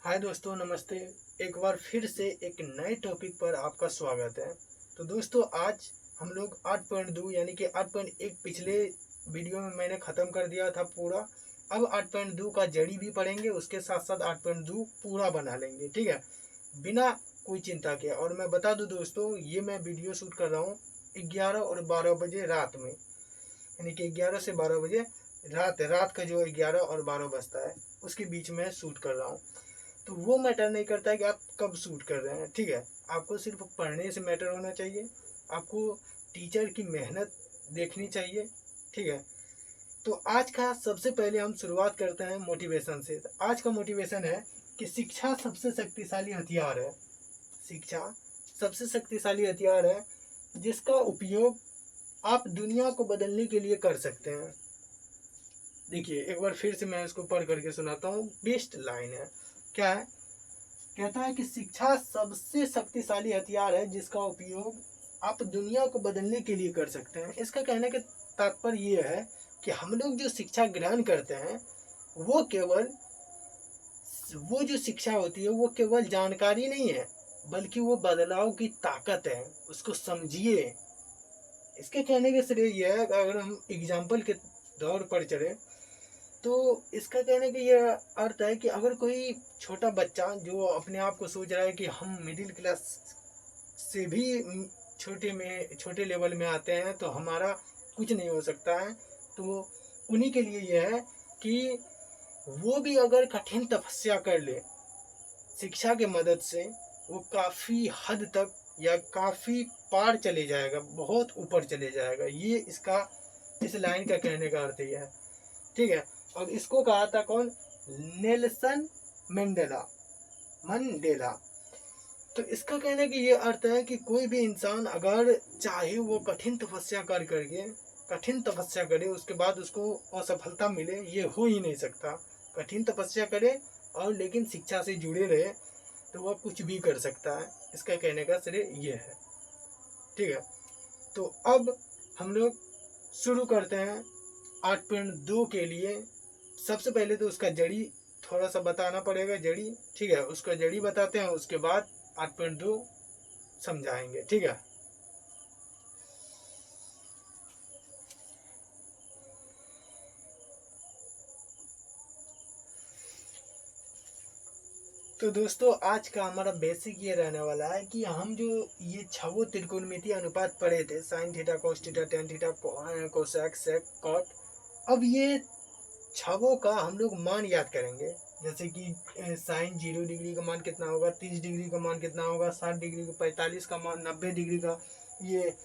हाय दोस्तों, नमस्ते। एक बार फिर से एक नए टॉपिक पर आपका स्वागत है। तो दोस्तों, आज हम लोग 8.2 यानी कि 8.1 पिछले वीडियो में मैंने ख़त्म कर दिया था पूरा। अब 8.2 का जड़ी भी पढ़ेंगे, उसके साथ साथ 8.2 पूरा बना लेंगे, ठीक है, बिना कोई चिंता के। और मैं बता दूं दोस्तों, ये मैं वीडियो शूट कर रहा हूँ 11 और 12 बजे रात में, यानी कि 11 से 12 बजे रात का जो 11 और 12 बजता है उसके बीच में शूट कर रहा हूँ। तो वो मैटर नहीं करता है कि आप कब शूट कर रहे हैं, ठीक है। आपको सिर्फ पढ़ने से मैटर होना चाहिए, आपको टीचर की मेहनत देखनी चाहिए, ठीक है। तो आज का सबसे पहले हम शुरुआत करते हैं मोटिवेशन से। तो आज का मोटिवेशन है कि शिक्षा सबसे शक्तिशाली हथियार है। शिक्षा सबसे शक्तिशाली हथियार है जिसका उपयोग आप दुनिया को बदलने के लिए कर सकते हैं। देखिए, एक बार फिर से मैं इसको पढ़ करके सुनाता हूँ। बेस्ट लाइन है, क्या है? कहता है कि शिक्षा सबसे शक्तिशाली हथियार है जिसका उपयोग आप दुनिया को बदलने के लिए कर सकते हैं। इसका कहने का तात्पर्य ये है कि हम लोग जो शिक्षा ग्रहण करते हैं वो जो शिक्षा होती है वो केवल जानकारी नहीं है, बल्कि वो बदलाव की ताकत है। उसको समझिए। इसके कहने का श्रेय यह है कि अगर हम एग्जाम्पल के दौर पर चले तो इसका कहने का यह अर्थ है कि अगर कोई छोटा बच्चा जो अपने आप को सोच रहा है कि हम मिडिल क्लास से भी छोटे लेवल में आते हैं तो हमारा कुछ नहीं हो सकता है, तो उन्हीं के लिए यह है कि वो भी अगर कठिन तपस्या कर ले शिक्षा के मदद से, वो काफ़ी हद तक या काफ़ी पार चले जाएगा, बहुत ऊपर चले जाएगा। ये इसका इस लाइन का कहने का अर्थ यह है, ठीक है। और इसको कहा था कौन? Nelson Mandela. तो इसका कहने की ये अर्थ है कि कोई भी इंसान अगर चाहे वो कठिन तपस्या करे उसके बाद उसको असफलता मिले, ये हो ही नहीं सकता। कठिन तपस्या करे और लेकिन शिक्षा से जुड़े रहे तो वह कुछ भी कर सकता है। इसका कहने का श्रेय ये है, ठीक है। तो अब हम लोग शुरू करते हैं 8.2 के लिए। सबसे पहले तो उसका जड़ी थोड़ा सा बताना पड़ेगा, जड़ी, ठीक है। उसका जड़ी बताते हैं, उसके बाद 8.2 समझाएंगे, ठीक है। तो दोस्तों, आज का हमारा बेसिक ये रहने वाला है कि हम जो ये छवो त्रिकोणमितीय अनुपात पढ़े थे, sine theta, cos theta, tan theta, cosec, sec, cot, अब ये छवों का हम लोग मान याद करेंगे। जैसे कि साइन 0 डिग्री का मान कितना होगा, 30 डिग्री का मान कितना होगा, 60 डिग्री का, 45 का मान, 90 डिग्री का, ये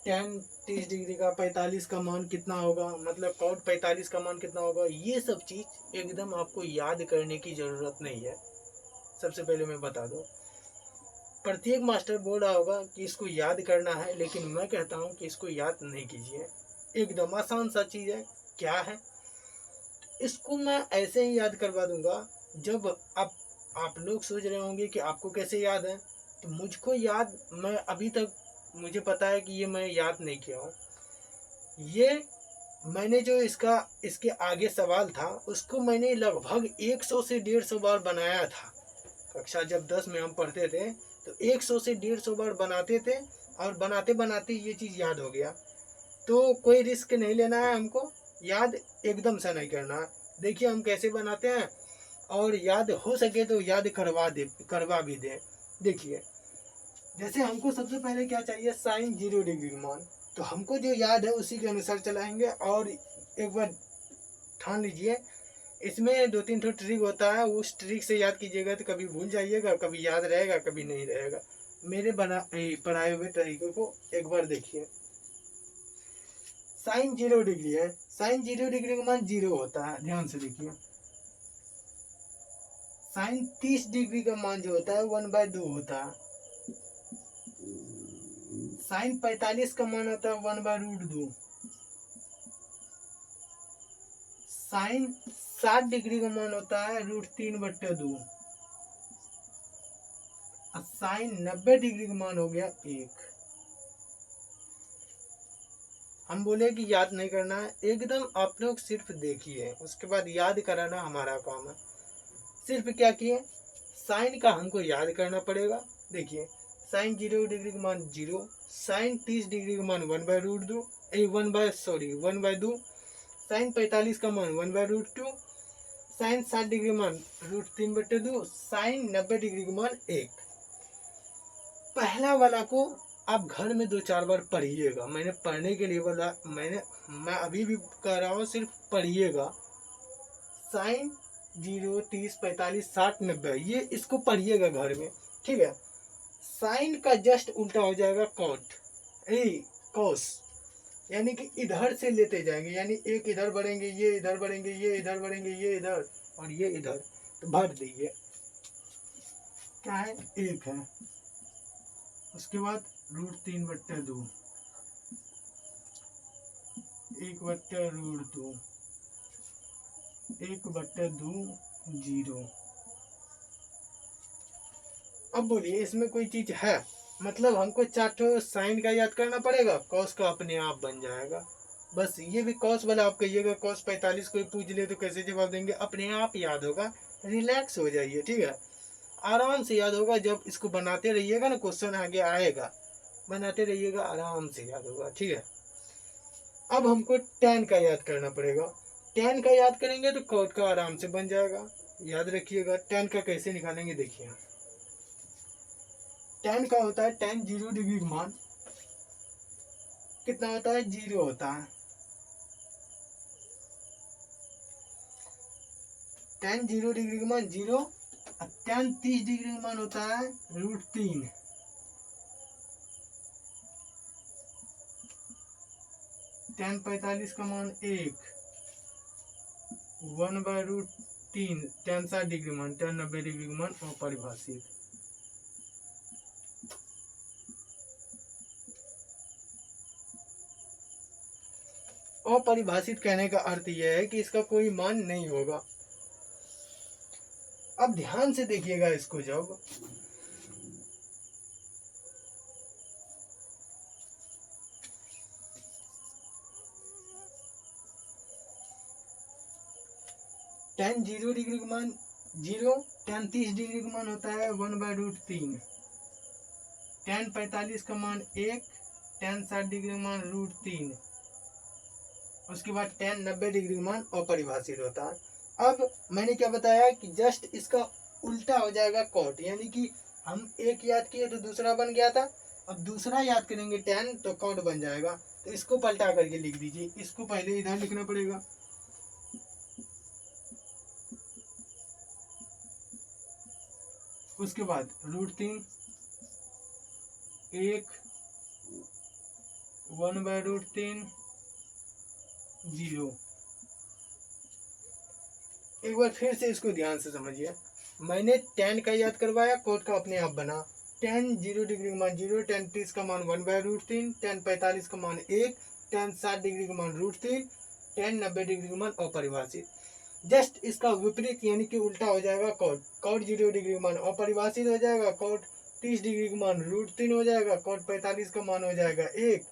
टेन 30 डिग्री का 45 का मान कितना होगा, मतलब कॉट 45 का मान कितना होगा। ये सब चीज़ एकदम आपको याद करने की ज़रूरत नहीं है। सबसे पहले मैं बता दूं, प्रत्येक मास्टर बोल रहा होगा कि इसको याद करना है, लेकिन मैं कहता हूं कि इसको याद नहीं कीजिए। एकदम आसान सा चीज़ है। क्या है? इसको मैं ऐसे ही याद करवा दूंगा। जब आप लोग सोच रहे होंगे कि आपको कैसे याद है, तो मुझको याद, मैं अभी तक मुझे पता है कि ये मैं याद नहीं किया हूँ। ये मैंने जो इसके आगे सवाल था उसको मैंने लगभग 100 से 150 बार बनाया था। कक्षा जब 10 में हम पढ़ते थे तो 100 से 150 बार बनाते थे, और बनाते बनाते ये चीज़ याद हो गया। तो कोई रिस्क नहीं लेना है हमको, याद एकदम से नहीं करना है। देखिए हम कैसे बनाते हैं, और याद हो सके तो याद करवा भी दें। देखिए, जैसे हमको सबसे पहले क्या चाहिए, साइन 0 डिग्री मान। तो हमको जो याद है उसी के अनुसार चलाएंगे। और एक बार ठान लीजिए, इसमें 2-3 ठो ट्रिक होता है, उस ट्रिक से याद कीजिएगा तो कभी भूल जाइएगा, कभी याद रहेगा, कभी नहीं रहेगा। मेरे पढ़ाए हुए तरीकों को एक बार देखिए। साइन 0 डिग्री है, साइन 0 डिग्री का मान 0 होता है, ध्यान से देखिए। साइन 30 डिग्री का मान जो होता है 1/2 होता है। साइन 45 का मान होता है 1/√2। साइन 60 डिग्री का मान होता है √3/2। और साइन 90 डिग्री का मान हो गया 1। हम बोले कि याद नहीं करना है, एकदम आप लोग सिर्फ देखिए, उसके बाद याद कराना हमारा काम है। सिर्फ क्या किए, साइन का हमको याद करना पड़ेगा। देखिए साइन 0 डिग्री का मान 0, साइन 30 डिग्री का मान 1/√2, 1/2, साइन 45 का मान 1/√2, साइन 60 डिग्री मान √3/2, साइन 90 डिग्री का मान 1। पहला वाला को आप घर में 2-4 बार पढ़िएगा, मैंने पढ़ने के लिए बोला, मैं अभी भी कह रहा हूँ, सिर्फ पढ़िएगा। साइन 0, 30, 45, 60, 90, ये इसको पढ़िएगा घर में, ठीक है। साइन का जस्ट उल्टा हो जाएगा कॉट, कॉस, यानी कि इधर से लेते जाएंगे, यानी एक इधर बढ़ेंगे, ये इधर बढ़ेंगे, ये इधर बढ़ेंगे, ये इधर और ये इधर, तो भर दीजिए क्या है, 1 है। उसके बाद √3/2, 1/√2, 1/2, 0। अब बोलिए इसमें कोई चीज है, मतलब हमको 4 साइन का याद करना पड़ेगा, कॉस का अपने आप बन जाएगा। बस ये भी कॉस वाला आप कहिएगा कॉस 45 कोई पूछ ले तो कैसे जवाब देंगे, अपने आप याद होगा। रिलैक्स हो जाइए, ठीक है, आराम से याद होगा। जब इसको बनाते रहिएगा ना, क्वेश्चन आगे आएगा, बनाते रहिएगा, आराम से याद होगा, ठीक है। अब हमको tan का याद करना पड़ेगा। tan का याद करेंगे तो cot का आराम से बन जाएगा। याद रखिएगा tan का कैसे निकालेंगे, देखिए tan का होता है, tan 0 डिग्री का मान कितना होता है, 0 होता है। tan 0 डिग्री का मान 0, और tan 30 डिग्री का मान होता है √3। tan 45 का मान 1, 1/√3, tan 60 डिग्री मान, tan 90 डिग्री का मान अपरिभाषित। अपरिभाषित कहने का अर्थ यह है कि इसका कोई मान नहीं होगा। अब ध्यान से देखिएगा इसको, जब tan 0 डिग्री का मान 0, tan 30 डिग्री का मान होता है 1/√3, tan 45 का मान 1, tan 60 डिग्री का मान √3, उसके बाद tan 90 डिग्री का मान अपरिभाषित होता है। अब मैंने क्या बताया कि जस्ट इसका उल्टा हो जाएगा कॉट, यानी कि हम एक याद किए तो दूसरा बन गया था, अब दूसरा याद करेंगे tan तो कॉट बन जाएगा। तो इसको पलटा करके लिख दीजिए, इसको पहले इधर लिखना पड़ेगा, उसके बाद √3, 1, 1/√3, 0। एक बार फिर से इसको ध्यान से समझिए, मैंने tan का याद करवाया, कोट का अपने आप बना। tan 0 डिग्री का मान 0, tan 30 का मान 1/√3, tan 45 का मान 1, tan 60 डिग्री का मान √3, tan 90 डिग्री का मान अपरिभाषित। जस्ट इसका विपरीत यानी कि उल्टा हो जाएगा कॉट, कॉट 0 डिग्री का मान अपरिभाषित हो जाएगा, कॉट 30 डिग्री का मान √3 हो जाएगा, कॉट 45 का मान हो जाएगा 1,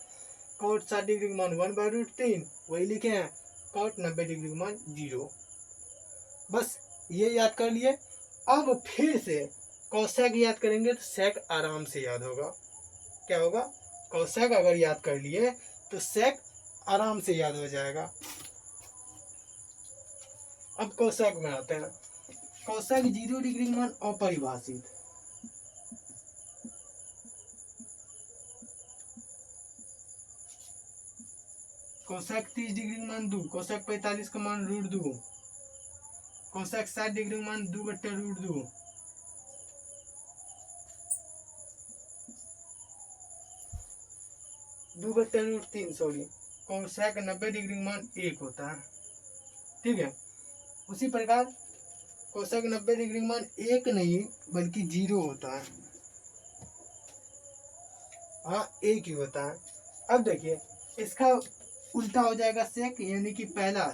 कॉट 60 डिग्री का मान 1/√3, वही लिखे हैं, कॉट 90 डिग्री का मान 0। बस ये याद कर लिए। अब फिर से कौशक याद करेंगे तो सेक आराम से याद होगा। क्या होगा, कौशक अगर याद कर लिए तो सेक आराम से याद हो जाएगा। अब कौशक में आते हैं, कौशक 0 डिग्री का मान अपरिभाषित, कौशक 30 डिग्री का मान 2, कौशक 45 का मान √2, कौशक 60 डिग्री का मान 2/√2, सॉरी, कौशक 90 डिग्री का मान 1 होता है, ठीक है। उसी प्रकार कोशक 90 डिग्री का मान 1 नहीं बल्कि 0 होता है, हाँ 1 ही होता है। अब देखिए इसका उल्टा हो जाएगा सेक, यानी कि पहला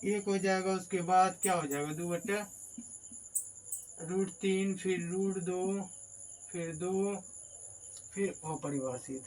1 हो जाएगा, उसके बाद क्या हो जाएगा 2/√3, फिर √2, फिर 2, फिर अपरिभाषित।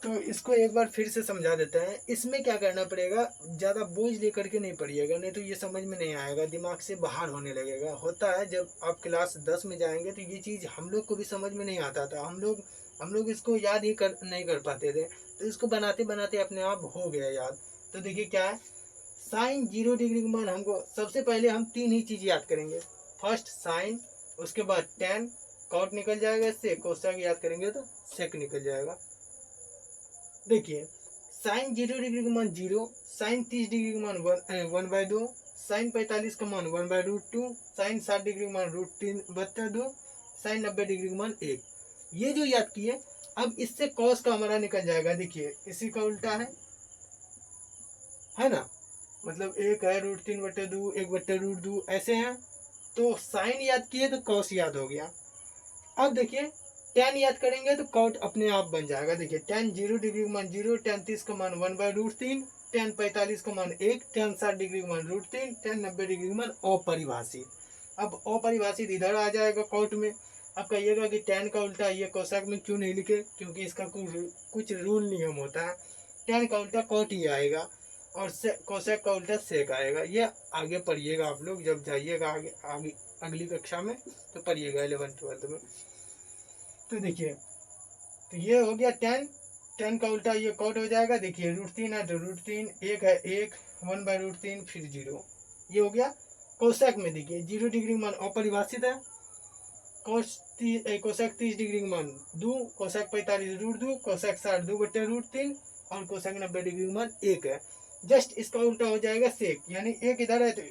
तो इसको एक बार फिर से समझा देते हैं। इसमें क्या करना पड़ेगा, ज़्यादा बोझ लेकर के नहीं पढ़िएगा, नहीं तो ये समझ में नहीं आएगा, दिमाग से बाहर होने लगेगा। होता है जब आप क्लास 10 में जाएंगे तो ये चीज़ हम लोग को भी समझ में नहीं आता था, हम लोग इसको याद ही नहीं कर पाते थे। तो इसको बनाते बनाते अपने आप हो गया याद। तो देखिए क्या है, साइन 0 डिग्री का मान हमको सबसे पहले हम 3 ही चीज़ याद करेंगे। फर्स्ट साइन, उसके बाद टेन, कॉट निकल जाएगा, इससे कोसेक याद करेंगे तो सेक निकल जाएगा। देखिए साइन 0 डिग्री का मान 0, साइन 30 डिग्री का मान 1/2, साइन 45 का मान 1/√2, साइन 60 डिग्री का मान √3/2, साइन 90 डिग्री का मान 1। ये जो याद किए, अब इससे कॉस का हमारा निकल जाएगा। देखिए इसी का उल्टा है ना, मतलब 1 है √3/2, 1/√2 ऐसे हैं। तो साइन याद किए तो कॉस याद हो गया। अब देखिए टेन याद करेंगे तो कॉट अपने आप बन जाएगा। देखिए टेन 0 डिग्री का मान 0, टेन 30 का मान 1/√3, टेन 45 का मान 1, टेन 60 डिग्री का मान √3, टेन 90 डिग्री का मान अपरिभाषित। अब अपरिभाषित इधर आ जाएगा कॉट में। अब कहिएगा कि टेन का उल्टा ये कोसेक में क्यों नहीं लिखे, क्योंकि इसका कुछ रूल नियम होता है। टेन का उल्टा कॉट ही आएगा और कोसेक का उल्टा सेक आएगा। ये आगे पढ़िएगा आप लोग, जब जाइएगा आगे आगे अगली कक्षा में तो पढ़िएगा 11th-12th में। तो देखिए, तो ये हो गया टेन, टेन का उल्टा ये कॉट हो जाएगा। देखिए √3 है तो √3, 1 है 1, 1/√3 फिर 0, ये हो गया कोसेक में। देखिए 0 डिग्री मान अपरिभाषित है, कोसेक 30 डिग्री मान 2, कोसेक 45 √2, कोसेक 60 2/√3 और कोसेक 90 डिग्री मान 1 है। जस्ट इसका उल्टा हो जाएगा सेक, यानी एक इधर है तो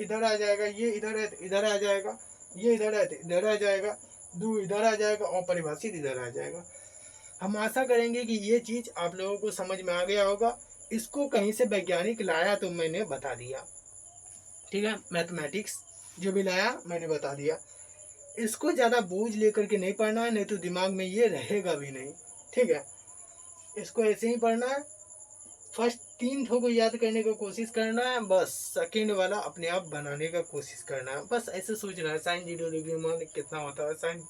इधर आ जाएगा, ये इधर है तो इधर आ जाएगा, ये इधर है तो इधर आ जाएगा, 2 इधर आ जाएगा, अपरिभाषित इधर आ जाएगा। हम आशा करेंगे कि ये चीज़ आप लोगों को समझ में आ गया होगा। इसको कहीं से वैज्ञानिक लाया तो मैंने बता दिया, ठीक है, मैथमेटिक्स जो भी लाया मैंने बता दिया। इसको ज़्यादा बोझ लेकर के नहीं पढ़ना है, नहीं तो दिमाग में ये रहेगा भी नहीं, ठीक है। इसको ऐसे ही पढ़ना है, फर्स्ट 3 ठो को याद करने की कोशिश करना है, बस सेकेंड वाला अपने आप बनाने का कोशिश करना है। बस ऐसे सोचना है साइन 0 डिग्री मान कितना होता है, साइन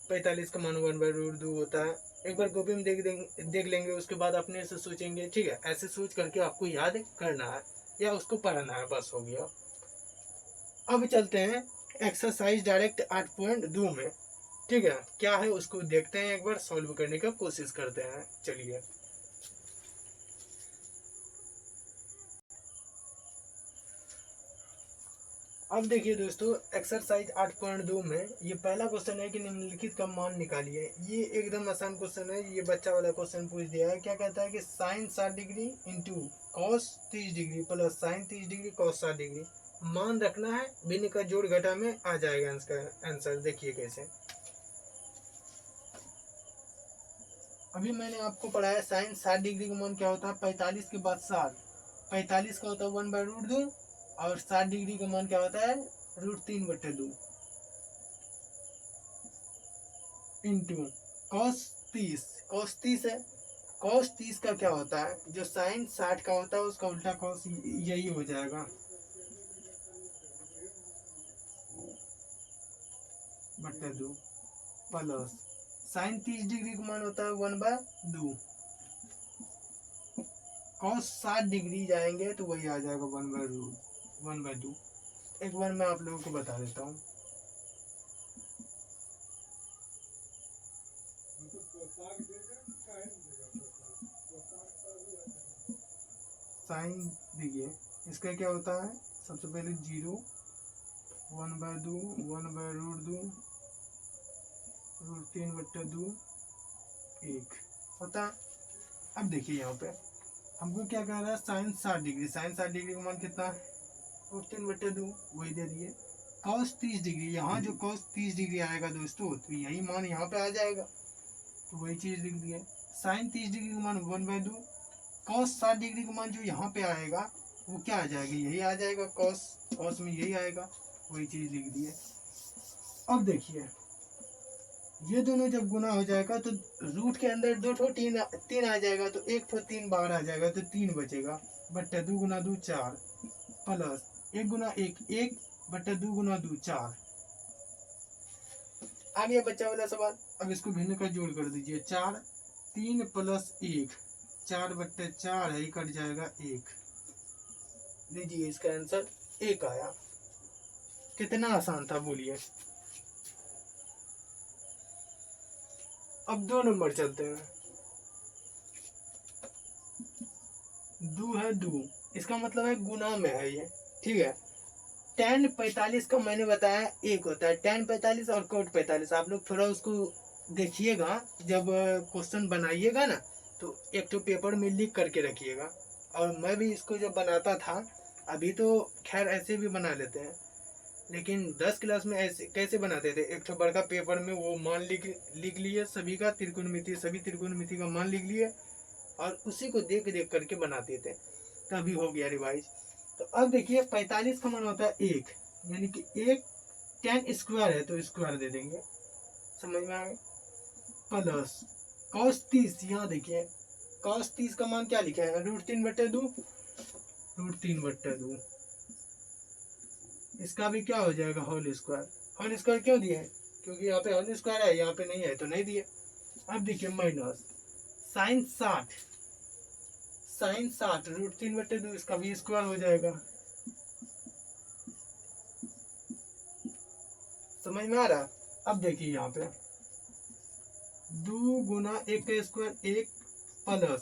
45 का मान 1/√2 होता है। एक बार कॉपी में देख लेंगे, उसके बाद अपने से सोचेंगे, ठीक है। ऐसे सोच करके आपको याद करना है या उसको पढ़ना है, बस हो गया। अब चलते हैं एक्सरसाइज डायरेक्ट 8.2 में, ठीक है। क्या है उसको देखते हैं, एक बार सॉल्व करने का कोशिश करते हैं। चलिए अब देखिए दोस्तों, एक्सरसाइज 8.2 में ये पहला क्वेश्चन है कि निम्नलिखित का मान निकालिए। ये एकदम आसान क्वेश्चन है, ये बच्चा वाला क्वेश्चन पूछ दिया है। क्या कहता है कि sine 60 degree into cos 30 degree plus sine 30 degree cos 60 degree मान रखना है, भिन्न का जोड़ घटा में आ जाएगा इसका आंसर। देखिए कैसे, अभी मैंने आपको पढ़ाया साइन 60 डिग्री का मान क्या होता है, 45 के बाद 60, 45 का होता है 1/√2 और 60 डिग्री का मान क्या होता है √3/2 इंटू कॉस 30, कॉस 30 है, कॉस 30 का क्या होता है, जो साइन 60 का होता है उसका उल्टा कॉस यही हो जाएगा बट्टा 2 प्लस साइन 30 डिग्री का मान होता है 1/2, कॉस 60 डिग्री जाएंगे तो वही आ जाएगा 1/2। एक बार मैं आप लोगों को बता देता हूँ। साइन देखिए इसका क्या होता है, सबसे पहले 0, 1/2, 1/√2, √3/2 1 होता है। अब देखिए यहाँ पे हमको क्या कह रहा है, साइन 60 डिग्री, साइन 60 डिग्री का मान कितना है √3/2, वही दे दिए। कॉस 30 डिग्री, यहाँ जो कॉस 30 डिग्री आएगा दोस्तों तो यही मान यहाँ पे आ जाएगा, तो वही चीज़ लिख दिए। साइन 30 डिग्री का मान 1/2, कॉस 60 डिग्री का मान जो यहाँ पे आएगा वो क्या आ जाएगा, यही आ जाएगा, कॉस कॉस में यही आएगा, वही चीज़ लिख दिए। अब देखिए ये दोनों जब गुना हो जाएगा तो रूट के अंदर 2 ठो 3 आ जाएगा, तो 1 ठो 3 बाहर आ जाएगा, तो 3 बचेगा बट्टा 2 गुना 2 4 प्लस 1 गुना 1 1 बट्टा 2 गुना 2 4। आ गया बच्चा वाला सवाल। अब इसको भिन्न का जोड़ कर दीजिए, 4 3 प्लस 1, 4/4 है, कट जाएगा 1। लीजिए इसका आंसर 1 आया। कितना आसान था बोलिए। अब 2 नंबर चलते हैं। दो है, दो इसका मतलब है गुना में है ये, ठीक है। tan 45 का मैंने बताया 1 होता है, tan 45 और cot 45। आप लोग थोड़ा उसको देखिएगा, जब क्वेश्चन बनाइएगा ना तो एक तो पेपर में लिख करके रखिएगा। और मैं भी इसको जब बनाता था, अभी तो खैर ऐसे भी बना लेते हैं, लेकिन 10 क्लास में ऐसे कैसे बनाते थे, एक तो बड़का पेपर में वो मान लिख लिए सभी का, त्रिकोणमिति सभी त्रिकोणमिति का मान लिख लिए और उसी को देख देख करके बनाते थे, तभी हो गया रिवाइज। तो अब देखिए 45 का मान होता है 1, यानी कि 1 tan स्क्वायर है तो स्क्वायर दे देंगे, समझ में आ गया। प्लस cos 30, यहाँ देखिए cos 30 का मान क्या लिखा है, √3/2, √3/2। इसका भी क्या हो जाएगा, होल स्क्वायर। होल स्क्वायर क्यों दिए हैं, क्योंकि यहाँ पे होल स्क्वायर है, यहाँ पे नहीं है तो नहीं दिए। अब देखिए माइनस साइन 60, साइन 60 √3/2, इसका भी स्क्वायर हो जाएगा। समझ में आ रहा। अब देखिए यहाँ पे 2 गुना 1 का स्क्वायर 1 प्लस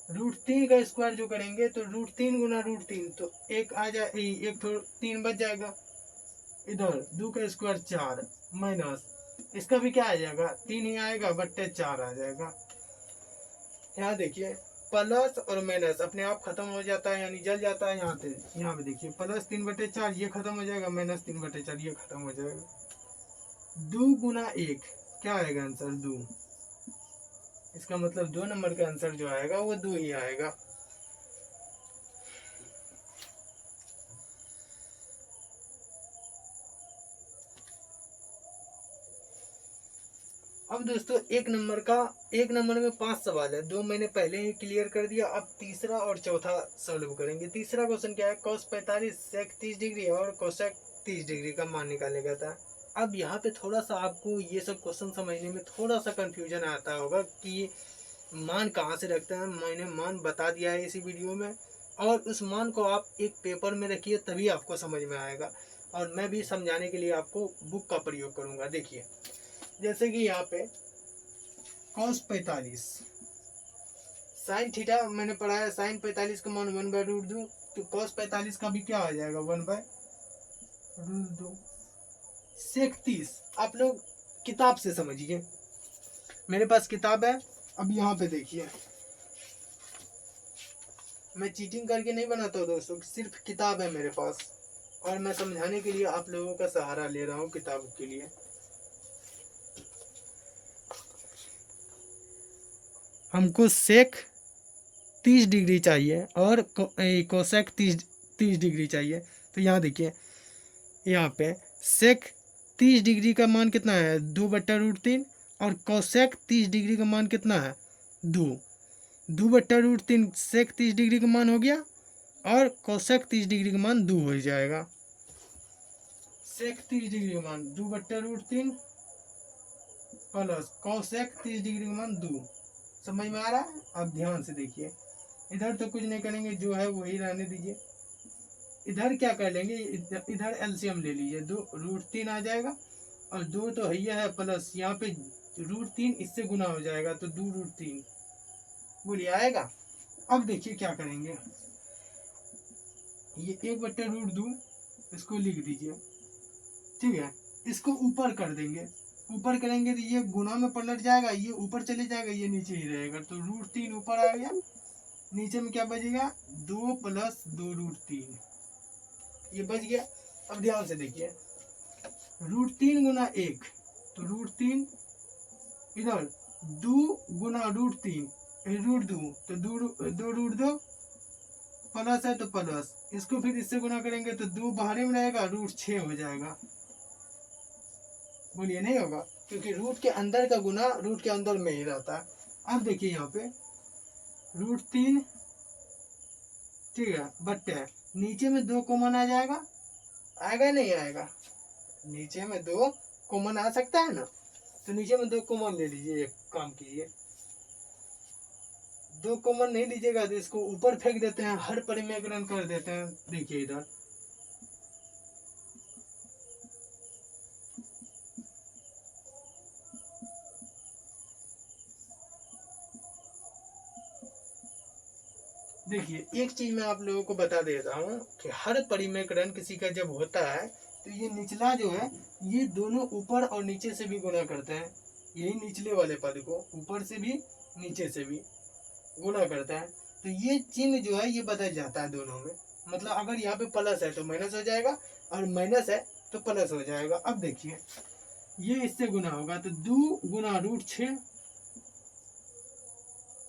√3 का स्क्वायर जो करेंगे तो √3 गुना √3 तो 1 आ जाए, 1 तो 3 बच जाएगा। इधर 2 का स्क्वायर 4 माइनस इसका भी क्या आ जाएगा, 3 ही आएगा, बट्टे 4 आ जाएगा। यहाँ देखिए प्लस और माइनस अपने आप खत्म हो जाता है, यानी जल जाता है। यहाँ पे देखिए प्लस 3/4 ये खत्म हो जाएगा, माइनस 3/4 ये खत्म हो जाएगा। 2 गुना 1 क्या आएगा आंसर, 2। इसका मतलब 2 नंबर का आंसर जो आएगा वो 2 ही आएगा। अब दोस्तों एक नंबर में 5 सवाल है, 2 मैंने पहले ही क्लियर कर दिया। अब तीसरा और चौथा सॉल्व करेंगे। तीसरा क्वेश्चन क्या है, cos 45 sec 30 डिग्री और cosec 30 डिग्री का मान निकालेगा था। अब यहाँ पे थोड़ा सा आपको ये सब क्वेश्चन समझने में थोड़ा सा कंफ्यूजन आता होगा कि मान कहाँ से रखते हैं। मैंने मान बता दिया है इसी वीडियो में, और उस मान को आप एक पेपर में रखिए तभी आपको समझ में आएगा। और मैं भी समझाने के लिए आपको बुक का प्रयोग करूँगा। देखिए जैसे कि यहाँ पे cos 45 साइन थीटा मैंने पढ़ा है, साइन 45 का मान 1/√2, तो cos 45 का भी क्या आ जाएगा, 1/√2। sec 30 आप लोग किताब से समझिए, मेरे पास किताब है। अब यहाँ पे देखिए, मैं चीटिंग करके नहीं बनाता हूँ दोस्तों, सिर्फ किताब है मेरे पास, और मैं समझाने के लिए आप लोगों का सहारा ले रहा हूँ किताब के लिए। हमको सेक 30 डिग्री चाहिए और कोसेक 30 डिग्री चाहिए। तो यहाँ देखिए, यहाँ पे सेक 30 डिग्री का मान कितना है, 2/√3, और कोसेक 30 डिग्री का मान कितना है, 2/√3 सेक 30 डिग्री का मान हो गया, और कोसेक 30 डिग्री का मान 2 हो जाएगा। सेक 30 डिग्री का मान 2/√3 प्लस कोसेक 30 डिग्री का मान 2। समझ में आ रहा है। अब ध्यान से देखिए, इधर तो कुछ नहीं करेंगे, जो है वही रहने दीजिए। इधर क्या कर लेंगे, इधर एलसीएम ले लीजिए, 2√3 आ जाएगा, और 2 तो है प्लस यहाँ पे √3 इससे गुना हो जाएगा, तो 2√3 बोलिए आएगा। अब देखिए क्या करेंगे, ये 1/√2 इसको लिख दीजिए, ठीक है। इसको ऊपर कर देंगे, ऊपर करेंगे तो ये गुना में पलट जाएगा, ये ऊपर चले जाएगा, ये नीचे ही रहेगा, तो √3 ऊपर आ गया, नीचे में क्या बचेगा, 2 + 2√3, ये बच गया। अब ध्यान से देखिए, √3 गुना 1 तो √3, इधर 2 गुना √3 √2 तो 2√2 प्लस है तो प्लस, इसको फिर इससे गुना करेंगे तो 2 बाहर में रहेगा, √6 हो जाएगा। बोलिए नहीं होगा, क्योंकि रूट के अंदर का गुना रूट के अंदर में ही रहता है। अब देखिए यहाँ पे √3, ठीक है, बट्टे नीचे में 2 कॉमन आ जाएगा, आएगा नहीं आएगा, नीचे में 2 कॉमन आ सकता है ना, तो नीचे में 2 कॉमन ले लीजिए, एक काम कीजिए, दो कॉमन नहीं लीजिएगा तो इसको ऊपर फेंक देते हैं, हर परिमेकरण कर देते हैं। देखिए इधर देखिए, एक चीज मैं आप लोगों को बता देता हूँ कि हर परिमेकरण किसी का जब होता है तो ये निचला जो है ये दोनों ऊपर और नीचे से भी गुणा करते हैं। यही निचले वाले पद को ऊपर से भी नीचे से भी गुणा करता है। तो ये चिन्ह जो है ये बदल जाता है दोनों में। मतलब अगर यहाँ पे प्लस है तो माइनस हो जाएगा, और माइनस है तो प्लस हो जाएगा। अब देखिए ये इससे गुना होगा तो 2 गुना √6,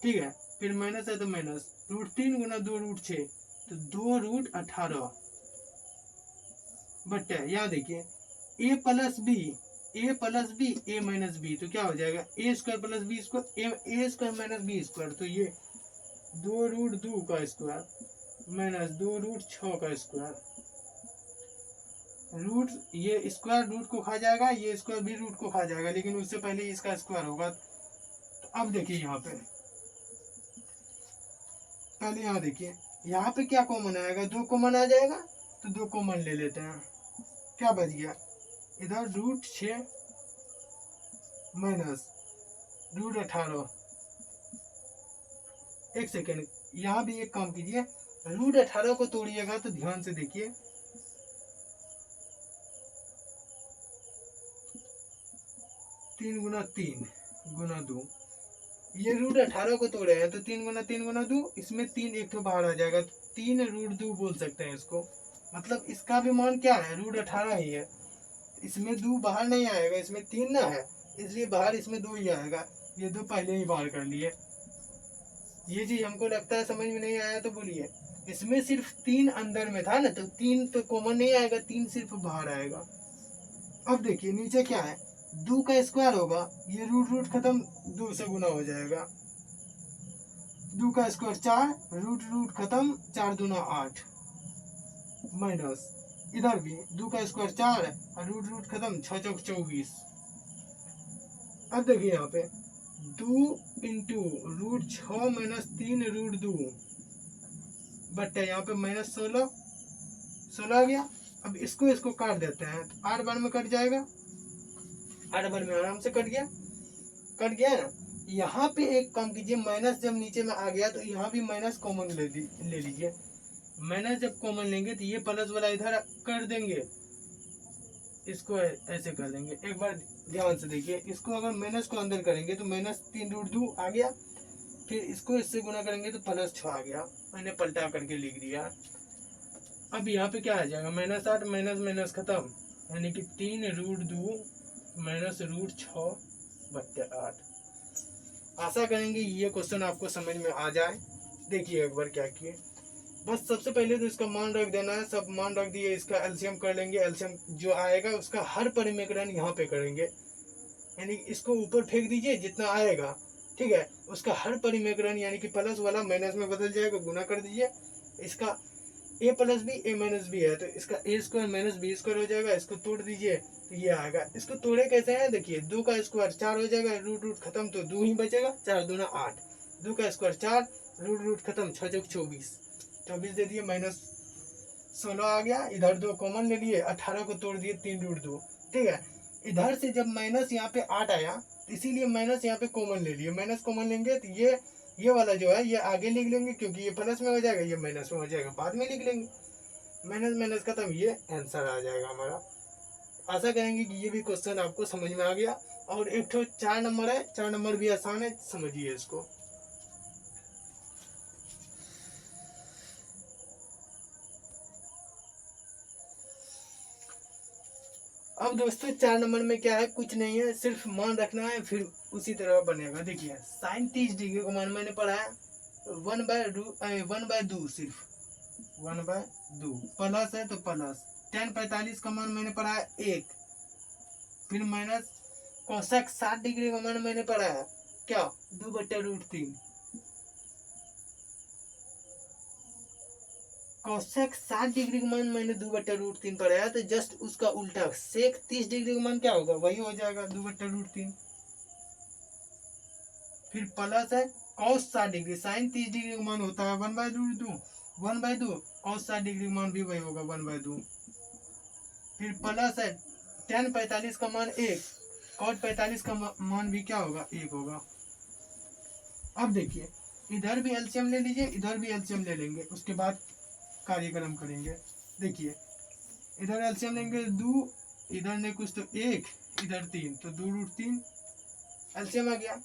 ठीक है। फिर माइनस है तो माइनस √3 गुना 2 √6 तो 2 √18 बट यहाँ देखिए a plus B, A plus B, A minus B, तो क्या हो जाएगा A square plus B square, A square minus B square, तो ये 2 √2 का स्क्वायर माइनस 2 √6 का स्क्वायर, रूट ये स्क्वायर रूट को खा जाएगा, ये स्क्वायर भी रूट को खा जाएगा, लेकिन उससे पहले इसका स्क्वायर होगा। तो अब देखिए यहाँ पे पहले यहाँ देखिए यहाँ पे क्या कॉमन आएगा, 2 कॉमन आ जाएगा तो 2 कॉमन ले लेते हैं। क्या बच गया इधर √6 माइनस √18। एक सेकेंड, यहाँ भी एक काम कीजिए, √18 को तोड़िएगा तो ध्यान से देखिए 3 गुना 3 गुना 2, ये √18 को तोड़े हैं तो 3 गुना 3 गुना 2, इसमें 3 एक तो बाहर आ जाएगा, 3 √2 बोल सकते हैं इसको। मतलब इसका भी मान क्या है √18 ही है, इसमें 2 बाहर नहीं आएगा, इसमें 3 ना है इसलिए बाहर इसमें 2 ही आएगा। ये 2 पहले ही बाहर कर लिए। ये चीज हमको लगता है समझ में नहीं आया तो बोलिए। इसमें सिर्फ 3 अंदर में था ना, तो 3 तो कॉमन नहीं आएगा, 3 सिर्फ बाहर आएगा। अब देखिए नीचे क्या है, 2 का स्क्वायर होगा, ये रूट रूट खत्म, 2 से गुना हो जाएगा, 2 का स्क्वायर 4, रूट रूट खत्म, 4 दूना 8 माइनस इधर भी 2 का स्क्वायर 4 है और रूट रूट खत्म, 6 चौक 24। अब देखिए यहाँ पे 2 इंटू √6 माइनस 3 √2 बट यहाँ पे माइनस 16 आ गया। अब इसको काट देते हैं तो 8 बार में कट जाएगा, 8 बार में आराम से कट गया ना। यहाँ पे एक काम कीजिए, माइनस जब नीचे में आ गया तो यहाँ भी माइनस कॉमन ले लीजिए। माइनस जब कॉमन लेंगे तो ये प्लस वाला इधर कर देंगे, इसको ऐसे कर देंगे। एक बार ध्यान से देखिए, इसको अगर माइनस को अंदर करेंगे तो माइनस 3 √2 आ गया, फिर इसको इससे गुना करेंगे तो +6 आ गया, मैंने पलटा करके लिख दिया। अब यहाँ पे क्या आ जाएगा -8 माइनस माइनस खत्म, यानी कि 3 √2 माइनस √6 बट्टे 8। आशा करेंगे ये क्वेश्चन आपको समझ में आ जाए। देखिए एक बार क्या किए, बस सबसे पहले तो इसका मान रख देना है, सब मान रख दिए, इसका एलसीएम कर लेंगे, एलसीएम जो आएगा उसका हर परिमेकरण यहाँ पे करेंगे, यानी इसको ऊपर फेंक दीजिए जितना आएगा, ठीक है, उसका हर परिमेकरण यानी कि प्लस वाला माइनस में बदल जाएगा, गुना कर दीजिए। इसका a plus B a minus B है तो इसका a square minus B square हो जाएगा, इसको तोड़ दीजिए तो ये आएगा। इसको तोड़े कैसे हैं, देखिए 2 का स्क्वायर 4 हो जाएगा, रूट रूट खत्म तो 2 ही बचेगा, 4 दूना 8, 2 का स्क्वायर 4, रूट रूट खत्म, 6 चौक 24, 24 दे दिए, -16 आ गया। इधर 2 कॉमन ले लिए, 18 को तोड़ दिए 3 √2, ठीक है। इधर से जब माइनस यहाँ पे 8 आया इसीलिए माइनस यहाँ पे कॉमन ले लिए, माइनस कॉमन लेंगे तो ये वाला जो है ये आगे लिख लेंगे क्योंकि ये प्लस में हो जाएगा, ये माइनस में हो जाएगा, बाद में लिख लेंगे, माइनस माइनस खत्म, ये आंसर आ जाएगा हमारा। आशा करेंगे कि ये भी क्वेश्चन आपको समझ में आ गया। और एक तो 4 नंबर है, 4 नंबर भी आसान है, समझिए इसको। अब दोस्तों 4 नंबर में क्या है, कुछ नहीं है, सिर्फ मान रखना है, फिर उसी तरह बनेगा। देखिए sin 30 डिग्री को मान मैंने पढ़ा है 1/2, सिर्फ 1/2 प्लस है तो प्लस, tan 45 का मान मैंने पढ़ा है 1, फिर माइनस कोसेक 60 डिग्री का मान मैंने पढ़ा है क्या 2/√3, कोसेक 60 डिग्री का मान मैंने 2/√3 पढ़ा है, तो जस्ट उसका उल्टा सेक 30 डिग्री का मान क्या होगा, वही हो जाएगा 2/√3। फिर प्लस है cos 60 डिग्री, sin 30 डिग्री का मान होता है 1/2, 1/2 cos 60 डिग्री का मान भी वही होगा 1/2। फिर प्लस है tan 45 का मान 1, cot 45 का मान भी क्या होगा 1 होगा। अब देखिए इधर भी एलसीएम ले लीजिए, इधर भी एलसीएम ले लेंगे, उसके बाद कार्यक्रम करेंगे। देखिए इधर एलसीएम लेंगे 2, इधर ने कुछ तो 1, इधर 3, तो 2√3 एलसीएम आ गया।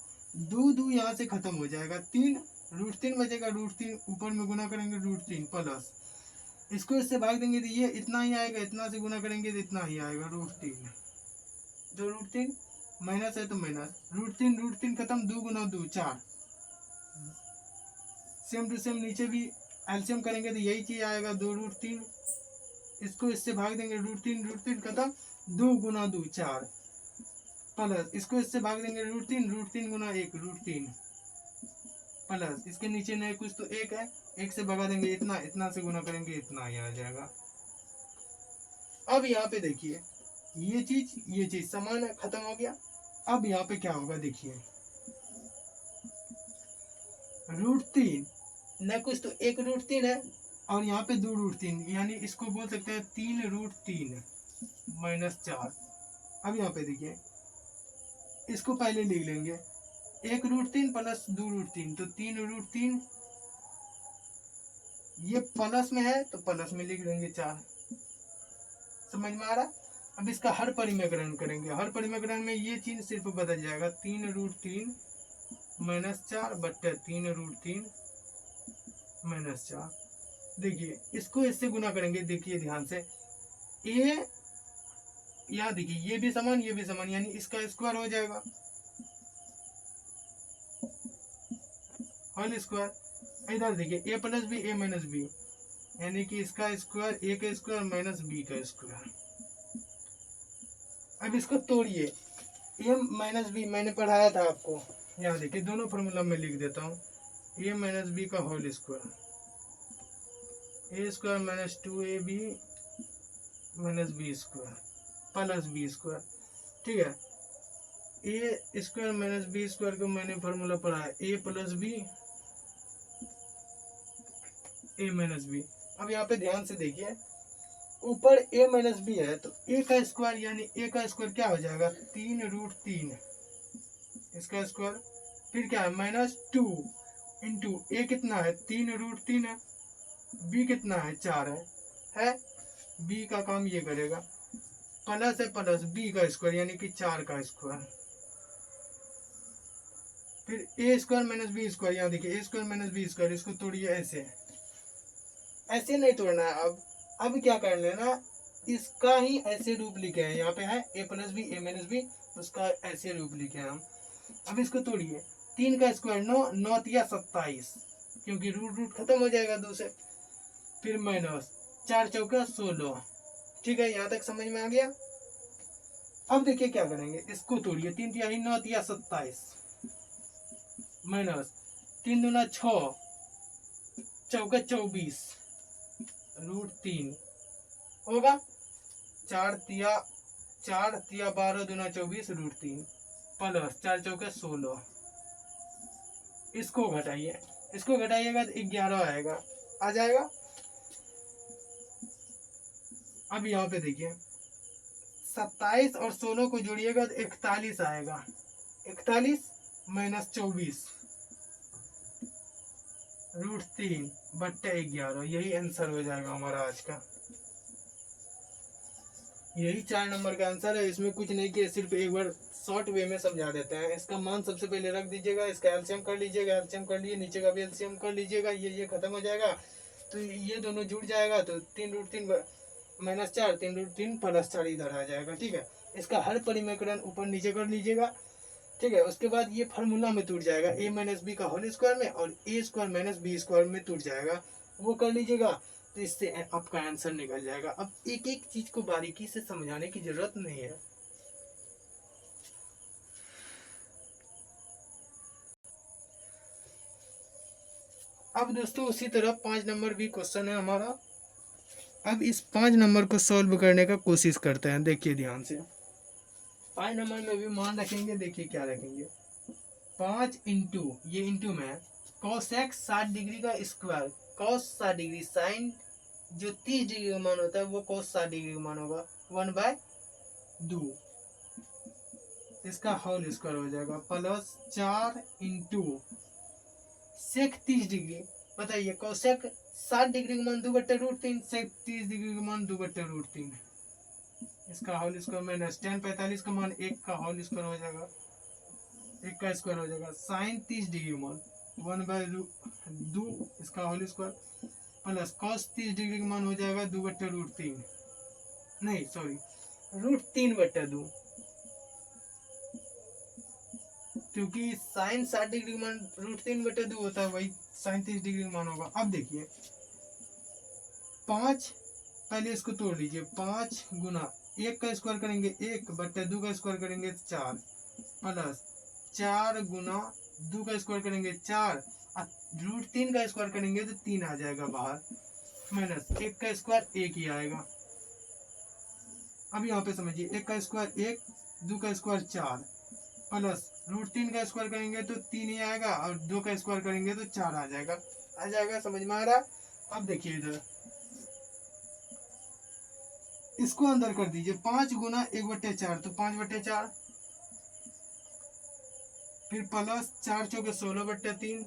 2 यहाँ से खत्म हो जाएगा, 3√3 बचेगा, √3 ऊपर में गुना करेंगे √3 प्लस इसको इससे भाग देंगे तो ये इतना ही आएगा, इतना से गुना करेंगे तो इतना ही आएगा √3, जो √3 माइनस है तो माइनस, √3 खत्म, 2 गुना 2 4, सेम टू सेम नीचे भी एलसीएम करेंगे तो यही चीज आएगा 2√3, इसको इससे भाग देंगे √3 खत्म, 2 गुना 2 4 प्लस इसको इससे भाग देंगे √3 गुना 1 √3 प्लस इसके नीचे नहीं कुछ तो 1 है, 1 से भगा देंगे इतना, इतना से गुना करेंगे इतना ही आ जाएगा। अब यहाँ पे देखिए ये चीज समान है, खत्म हो गया। अब यहाँ पे क्या होगा देखिए √3 न कुछ तो 1 √3 है और यहाँ पे 2√3, यानी इसको बोल सकते हैं 3√3 माइनस 4। अब यहाँ पे देखिए इसको पहले लिख लेंगे 1 √3 प्लस 2√3, तो 3√3, ये प्लस में है तो प्लस में लिख देंगे 4। समझ में आ रहा? अब इसका हर परिमेकरण करेंगे, हर परिमेकरण में ये चीज सिर्फ बदल जाएगा, 3√3 माइनस 4 बट्टे 3√3 माइनस 4। देखिए इसको इससे गुना करेंगे, देखिए ध्यान से, ये यहाँ देखिए ये भी समान ये भी समान, यानी इसका स्क्वायर हो जाएगा होल स्क्वायर। इधर देखिए a plus B a minus B, यानी कि इसका स्क्वायर a का स्क्वायर माइनस b का स्क्वायर। अब इसको तोड़िए, a माइनस बी मैंने पढ़ाया था आपको, यहाँ देखिए दोनों फॉर्मूला में लिख देता हूँ, a माइनस बी का whole square, a square minus 2ab minus B square plus B square. ठीक है, a square minus B square को मैंने फॉर्मूला पढ़ा है a plus B A minus b. अब यहाँ पे ध्यान से देखिए ऊपर ए माइनस बी है तो ए का स्क्वायर, यानी ए का स्क्वायर क्या हो जाएगा 3√3 इसका स्क्वायर, फिर क्या है -2 इंटू ए कितना है 3√3 है, बी कितना है 4 है बी का काम ये करेगा, प्लस है प्लस बी का स्क्वायर यानी कि 4 का स्क्वायर, फिर ए स्क्वायर माइनस बी स्क्वायर, यहाँ देखिए ए स्क्वायर माइनस बी स्क्वायर, इसको तोड़िए ऐसे, ऐसे नहीं तोड़ना है। अब क्या कर लेना, इसका ही ऐसे रूप लिखे हैं, यहाँ पे है a plus B A minus B, उसका ऐसे रूप लिखे हैं हम। अब इसको तोड़िए, 3 का स्क्वायर 9, 9 या 27, क्योंकि रूट खत्म हो जाएगा 2 से, फिर माइनस 4 चौका 16। ठीक है, यहाँ तक समझ में आ गया। अब देखिए क्या करेंगे, इसको तोड़िए, 3 तिहाई 9 या 27 माइनस 3 दूना 6 चौका 24 √3 होगा, 4 तिया 12 दूना 24 √3 प्लस 4 चौका 16। इसको घटाइए, इसको घटाइएगा तो 11 आएगा, आ जाएगा। अब यहाँ पे देखिए 27 और 16 को जोड़िएगा तो 41 आएगा, 41 माइनस 24 √3 बट्टे 11, यही आंसर हो जाएगा हमारा आज का। यही 4 नंबर का आंसर है, इसमें कुछ नहीं किया, सिर्फ एक बार शॉर्ट वे में समझा देते हैं। इसका मान सबसे पहले रख दीजिएगा, इसका एलसीएम कर लीजिएगा, एलसीएम कर लिए, नीचे का भी एलसीएम कर लीजिएगा, ये खत्म हो जाएगा तो ये दोनों जुड़ जाएगा, तो 3√3 माइनस 4 3√3 प्लस 4 इधर आ जाएगा। ठीक है, इसका हर परिमेकरण ऊपर नीचे कर लीजिएगा। ठीक है, उसके बाद ये फार्मूला में टूट जाएगा, a माइनस बी का होल स्क्वायर में और a square minus B square में टूट जाएगा, वो कर लीजिएगा, तो इससे आपका आंसर निकल जाएगा। अब एक एक चीज को बारीकी से समझाने की जरूरत नहीं है। अब दोस्तों उसी तरह 5 नंबर भी क्वेश्चन है हमारा। अब इस 5 नंबर को सॉल्व करने का कोशिश करते हैं। देखिए ध्यान से, 5 नंबर में भी मान रखेंगे, देखिए क्या रखेंगे, 5 इंटू, ये इंटू में कॉस एक्स 60 डिग्री का स्क्वायर, कॉस 60 डिग्री, साइन जो 30 डिग्री का मान होता है वो कॉस 60 डिग्री का मान होगा 1/2, इसका होल स्क्वायर हो जाएगा, प्लस 4 इंटू सेक 30 डिग्री। बताइए कॉसेक 60 डिग्री का मान 2/√3, सेक 30 डिग्री का मान 2/√3, इसका होल स्क्वायर माइनस tan 45 का मान 1 का होल स्क्वायर हो जाएगा, 1 का स्क्वायर हो जाएगा, साइन 30 डिग्री मान 1/2, इसका whole square, plus cos 30 degree का मान हो जाएगा 2/√3, नहीं सॉरी √3/2, क्योंकि साइन 60 डिग्री का मान √3/2 होता है, वही साइन 30 डिग्री का मान होगा। अब देखिए 5, पहले इसको तोड़ लीजिए, 5 गुना 1 का स्क्वायर करेंगे 1/2 का स्क्वायर करेंगे 4, प्लस 4 गुना 2 का स्क्वायर करेंगे 4, √3 का स्क्वायर करेंगे तो 3 आ जाएगा बाहर, माइनस 1 का स्क्वायर 1 ही आएगा। अब यहाँ पे समझिए 1 का स्क्वायर 1, 2 का स्क्वायर 4, प्लस √3 का स्क्वायर करेंगे तो 3 ही आएगा, और 2 का स्क्वायर करेंगे तो 4 आ जाएगा। आ जाएगा, समझ में आ रहा। अब देखिए इधर इसको अंदर कर दीजिए, 5 गुना 1/4 तो 5/4, फिर प्लस 4 चौके 16/3,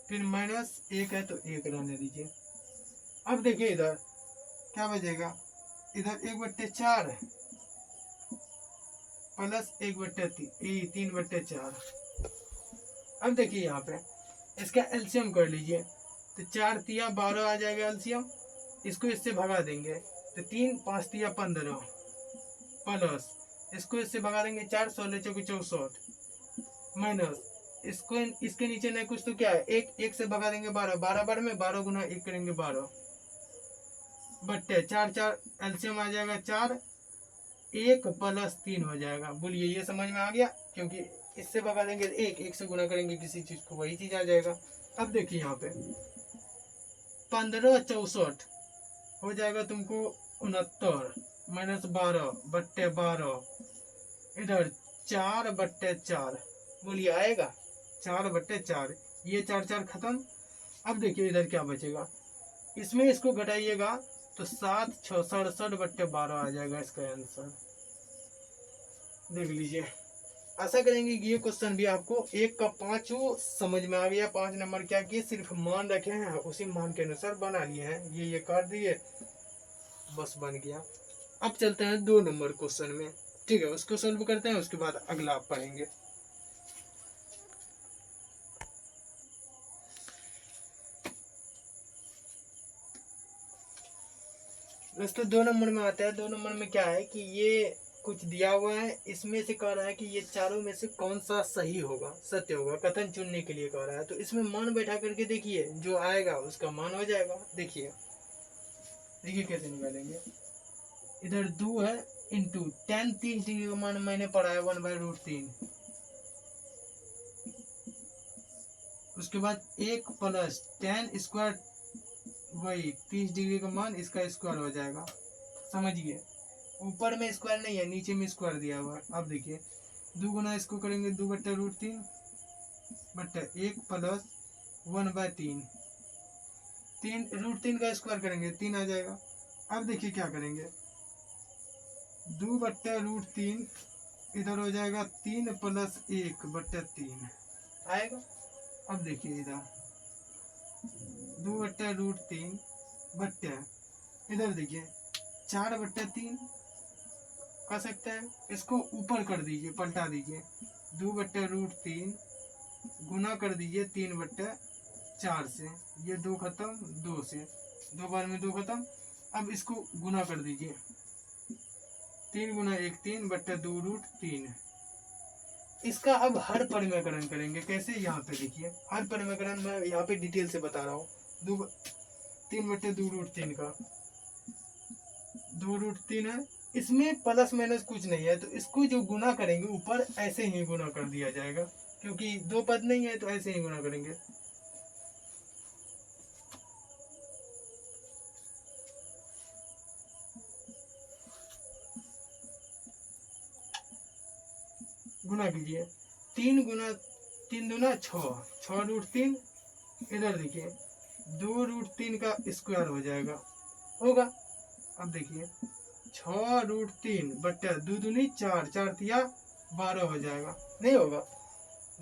फिर माइनस 1 है तो 1 रहने दीजिए। अब देखिए इधर क्या बचेगा, इधर 1/4 प्लस 3/4। अब देखिए यहाँ पे इसका एलसीएम कर लीजिए, तो 4 तिया 12 आ जाएगा एलसीएम, इसको इससे भगा देंगे तो 3 5 तिया 15, प्लस इसको इससे भगा देंगे 4 16 चौके 64, माइनस इसको इसके नीचे नहीं कुछ तो क्या है, एक से भगा देंगे 12, 12 बार में 12 गुना 1 करेंगे 12, बट्टे 4 4 एलसीएम आ जाएगा 4, 1 प्लस 3 हो जाएगा। बोलिए ये समझ में आ गया, क्योंकि इससे भगा देंगे 1 से गुना करेंगे किसी चीज को, वही चीज आ जाएगा। अब देखिए यहाँ पे 15 64 हो जाएगा तुमको 69, माइनस 12/12, इधर 4/4, बोलिए आएगा 4/4, ये 4 4 खत्म। अब देखिए इधर क्या बचेगा, इसमें इसको घटाइएगा तो 7 6 67/12 आ जाएगा इसका आंसर। देख लीजिए, आशा करेंगे कि ये क्वेश्चन भी आपको 1 का 5 समझ में आ गया। 5 नंबर क्या किए, सिर्फ मान रखे हैं, उसी मान के अनुसार बना लिए हैं, ये काट दिए, बस बन गया। अब चलते हैं 2 नंबर क्वेश्चन में, ठीक है, उसको सॉल्व करते हैं, उसके बाद अगला आप पढ़ेंगे। दोस्तों 2 नंबर में आता है। 2 नंबर में क्या है कि ये कुछ दिया हुआ है, इसमें से कह रहा है कि ये चारों में से कौन सा सही होगा, सत्य होगा, कथन चुनने के लिए कह रहा है। तो इसमें मान बैठा करके देखिए, जो आएगा उसका मान हो जाएगा। देखिए देखिए कैसे निकालेंगे, इधर 2 है इंटू tan 30 डिग्री का मान मैंने पढ़ा है 1/√3, उसके बाद 1 प्लस tan स्क्वायर, वही 30 डिग्री का मान, इसका स्क्वायर हो जाएगा। समझिए ऊपर में स्क्वायर नहीं है, नीचे में स्क्वायर दिया हुआ है। अब देखिए 2 गुना इसको करेंगे 2/√3 बट्टा 1 प्लस 1/3, 3 का स्क्वायर करेंगे 3 आ जाएगा। अब देखिए क्या करेंगे, 2/√3 इधर हो जाएगा 3 प्लस 1/3 आएगा। अब देखिए इधर 2/√3 बट्टे, इधर देखिए 4/3 कर सकते हैं, इसको ऊपर कर दीजिए, पलटा दीजिए, 2/√3 गुना कर दीजिए 3/4 से, ये 2 खत्म, 2 से 2 बार में 2 खत्म। अब इसको गुना कर दीजिए, 3 गुना 1 3/2√3। इसका अब हर परिमेकरण करेंगे, कैसे, यहाँ पे देखिए हर परिमेकरण मैं यहाँ पे डिटेल से बता रहा हूँ। 3/2√3 का 2√3 है, इसमें प्लस माइनस कुछ नहीं है, तो इसको जो गुना करेंगे ऊपर ऐसे ही गुना कर दिया जाएगा, क्योंकि 2 पद नहीं है तो ऐसे ही गुना करेंगे। गुना कीजिए, 3 गुना 3 दूना 6, 6√3, इधर देखिए 2√3 का स्क्वायर हो जाएगा, होगा। अब देखिए 6√3 बट्टा 2 दूनी 4, 4 तिया 12 हो जाएगा, नहीं होगा।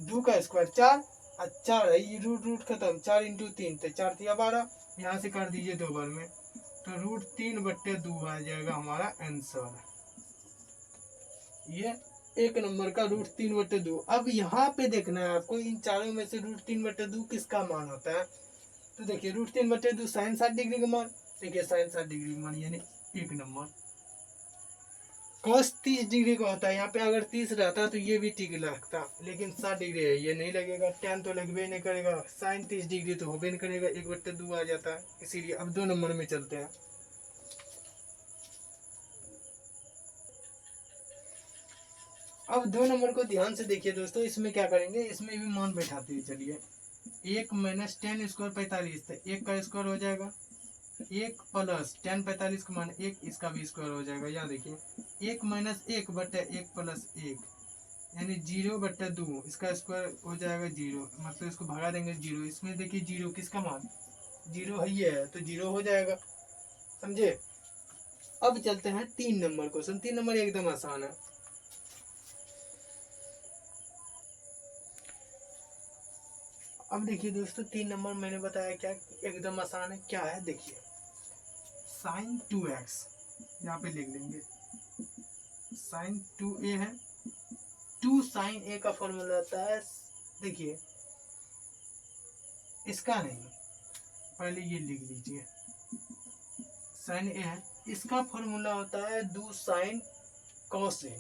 2 का स्क्वायर 4 और 4 है, ये रूट रूट खत्म, 4 इंटू 3 तो 4 तिया 12, यहाँ से कर दीजिए 2 बार में, तो √3/2 आ जाएगा हमारा आंसर। ये 1 नंबर का √3/2। अब यहाँ पे देखना है आपको, इन चारों में से √3/2 किसका मान होता है। तो देखिए √3/2 साइन 60 डिग्री का मान, देखिए साइन 60 डिग्री का मान यानी 1 नंबर। कॉस 30 डिग्री का होता है, यहाँ पे अगर 30 रहता तो ये भी ठीक लगता, लेकिन 60 डिग्री है, ये नहीं लगेगा, tan तो लगभे नहीं करेगा, साइन 30 डिग्री तो होबे नहीं करेगा, 1/2 आ जाता है, इसीलिए अब 2 नंबर में चलते हैं। अब 2 नंबर को ध्यान से देखिए दोस्तों, इसमें क्या करेंगे, इसमें भी मान बैठाते हैं, चलिए 1 माइनस 10 स्क्वायर 45, तो 1 का स्क्वायर हो जाएगा, 1 प्लस 10 45 का मान 1, इसका भी स्क्वायर हो जाएगा। यहाँ देखिए 1 माइनस 1 बटे 1 प्लस 1 यानी 0/2, इसका स्क्वायर हो जाएगा 0, मतलब इसको भगा देंगे 0, इसमें देखिए 0 किसका मान 0 है, ये है तो 0 हो जाएगा, समझे। अब चलते हैं 3 नंबर क्वेश्चन। 3 नंबर एकदम आसान है। अब देखिए दोस्तों 3 नंबर मैंने बताया क्या एकदम आसान है, क्या है देखिए, साइन 2x यहाँ पे लिख लेंगे, साइन 2a है, 2 साइन a का फॉर्मूला होता है, देखिए इसका नहीं, पहले ये लिख लीजिए, साइन a है, इसका फॉर्मूला होता है 2 sine cos a,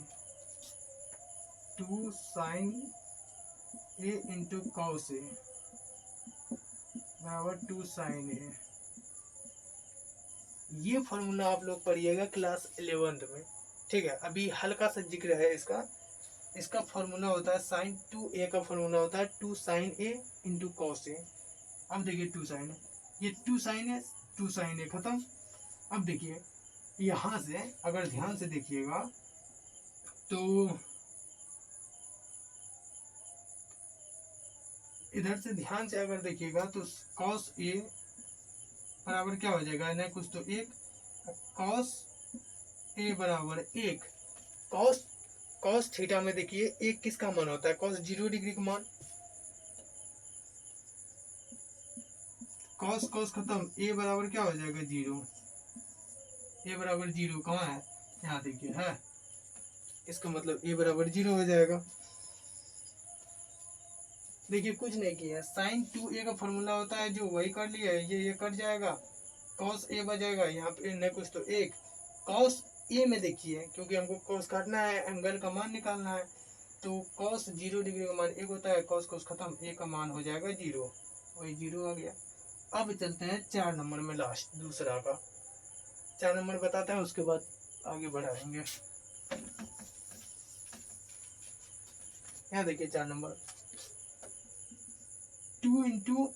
2 sine a into cos a बराबर 2 साइन a। ये फॉर्मूला आप लोग पढ़िएगा क्लास 11th में, ठीक है। अभी हल्का सा जिक्र है इसका, इसका फॉर्मूला होता है साइन 2a का फॉर्मूला होता है 2 sine a into cos a। अब देखिए 2 साइन ये 2 साइन है, 2 साइन a खत्म। अब देखिए यहाँ से अगर ध्यान से देखिएगा तो इधर से ध्यान से अगर देखिएगा तो कॉस a बराबर क्या हो जाएगा, नहीं कुछ तो 1, कॉस a बराबर 1, कॉस कॉस थीटा में देखिए 1 किसका मान होता है, कॉस 0 डिग्री का मान, कॉस कॉस खत्म, a बराबर क्या हो जाएगा 0, a बराबर 0 कहाँ है, यहाँ देखिए है, इसका मतलब a बराबर 0 हो जाएगा। देखिए कुछ नहीं किया, साइन 2a का फॉर्मूला होता है जो वही कर लिया है, ये कट जाएगा, कॉस a बचेगा, यहाँ पे न कुछ तो 1, कॉस a में देखिए क्योंकि हमको कॉस काटना है, एंगल का मान निकालना है, तो कॉस 0 डिग्री का मान 1 होता है, कॉस कॉस खत्म, a का मान हो जाएगा 0, वही 0 आ गया। अब चलते हैं 4 नंबर में, लास्ट दूसरा का 4 नंबर बताते हैं, उसके बाद आगे बढ़ाएंगे। यहाँ देखिए 4 नंबर, 2 इंटू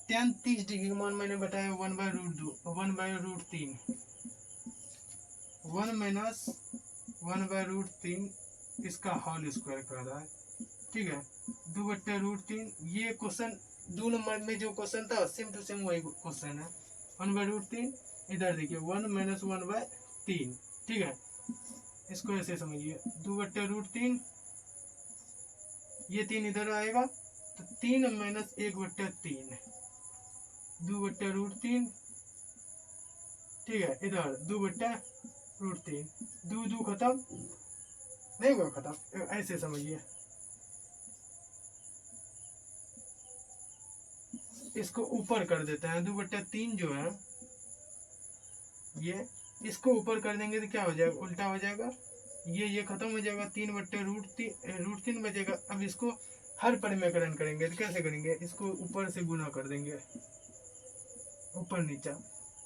tan 30 डिग्री का मान मैंने बताया 1/√3, 1 माइनस 1/√3 इसका होल स्क्वायर कर रहा है, ठीक है, 2/√3। ये क्वेश्चन 2 नंबर में जो क्वेश्चन था सेम टू सेम वही क्वेश्चन है, 1/√3, इधर देखिए 1 माइनस 1/3, ठीक है, इसको ऐसे समझिए 2/√3, ये 3 इधर आएगा तो 3 माइनस 1/3, 2/√3, ठीक है, इधर 2/√3, 2 2 खत्म, नहीं हुआ खत्म, ऐसे समझिए, इसको ऊपर कर देते हैं, 2/3 जो है ये, इसको ऊपर कर देंगे तो क्या हो जाएगा, उल्टा हो जाएगा, ये खत्म हो जाएगा, 3/√3 बचेगा। अब इसको हर परिमेकरण करेंगे तो कैसे करेंगे, इसको ऊपर से गुना कर देंगे, ऊपर नीचा,